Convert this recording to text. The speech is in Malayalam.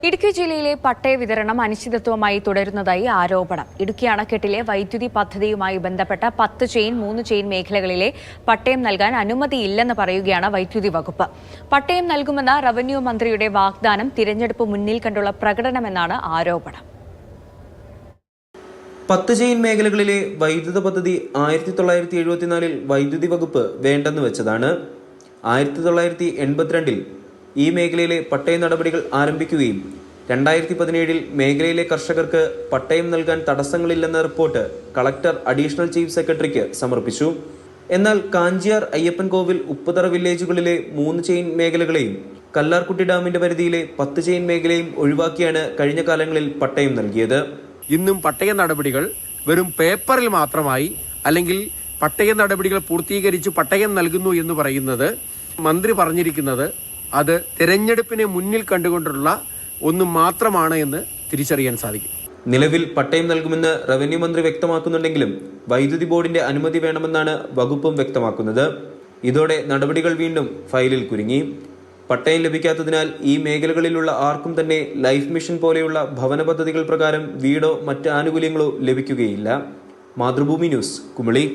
ഇടുക്കി ജില്ലയിലെ പട്ടയ വിതരണം അനിശ്ചിതത്വമായി തുടരുന്നതായി ആരോപണം. ഇടുക്കി അണക്കെട്ടിലെ വൈദ്യുതി പദ്ധതിയുമായി ബന്ധപ്പെട്ട 10 ചെയിൻ 3 ചെയിൻ മേഖലകളിലെ പട്ടയം നൽകാൻ അനുമതിയില്ലെന്ന് പറയുകയാണ് വൈദ്യുതി വകുപ്പ്. പട്ടയം നൽകുമെന്ന റവന്യൂ മന്ത്രിയുടെ വാഗ്ദാനം തിരഞ്ഞെടുപ്പ് മുന്നിൽ കണ്ടുള്ള പ്രകടനമെന്നാണ് ആരോപണം. 10 ചെയിൻ മേഖലകളിലെ വൈദ്യുത പദ്ധതി 1974 വൈദ്യുതി വകുപ്പ് വേണ്ടെന്ന് വെച്ചതാണ്. 1982 ഈ മേഖലയിലെ പട്ടയ നടപടികൾ ആരംഭിക്കുകയും 2017 മേഖലയിലെ കർഷകർക്ക് പട്ടയം നൽകാൻ തടസ്സങ്ങളില്ലെന്ന റിപ്പോർട്ട് കളക്ടർ അഡീഷണൽ ചീഫ് സെക്രട്ടറിക്ക് സമർപ്പിച്ചു. എന്നാൽ കാഞ്ചിയാർ അയ്യപ്പൻകോവിൽ ഉപ്പുതറ വില്ലേജുകളിലെ 3 ചെയിൻ മേഖലകളെയും കല്ലാർകുട്ടി ഡാമിന്റെ പരിധിയിലെ 10 ചെയിൻ മേഖലയും ഒഴിവാക്കിയാണ് കഴിഞ്ഞ കാലങ്ങളിൽ പട്ടയം നൽകിയത്. ഇന്നും പട്ടയ നടപടികൾ വെറും പേപ്പറിൽ മാത്രമായി, അല്ലെങ്കിൽ പട്ടയ നടപടികൾ പൂർത്തീകരിച്ച് പട്ടയം നൽകുന്നു എന്ന് പറയുന്നത് മന്ത്രി പറഞ്ഞിരിക്കുന്നത് അത് തിരഞ്ഞെടുപ്പിനെ മുന്നിൽ കണ്ടുകൊണ്ടുള്ള ഒന്ന് മാത്രമാണ് എന്ന് തിരിച്ചറിയാൻ സാധിക്കും. നിലവിൽ പട്ടയം നൽകുമെന്ന് റവന്യൂ മന്ത്രി വ്യക്തമാക്കുന്നുണ്ടെങ്കിലും വൈദ്യുതി ബോർഡിന്റെ അനുമതി വേണമെന്നാണ് വകുപ്പും വ്യക്തമാക്കുന്നത്. ഇതോടെ നടപടികൾ വീണ്ടും ഫയലിൽ കുരുങ്ങി. പട്ടയം ലഭിക്കാത്തതിനാൽ ഈ മേഖലകളിലുള്ള ആർക്കും തന്നെ ലൈഫ് മിഷൻ പോലെയുള്ള ഭവന പദ്ധതികൾ പ്രകാരം വീടോ മറ്റ് ആനുകൂല്യങ്ങളോ ലഭിക്കുകയില്ല. മാതൃഭൂമി ന്യൂസ്, കുമളി.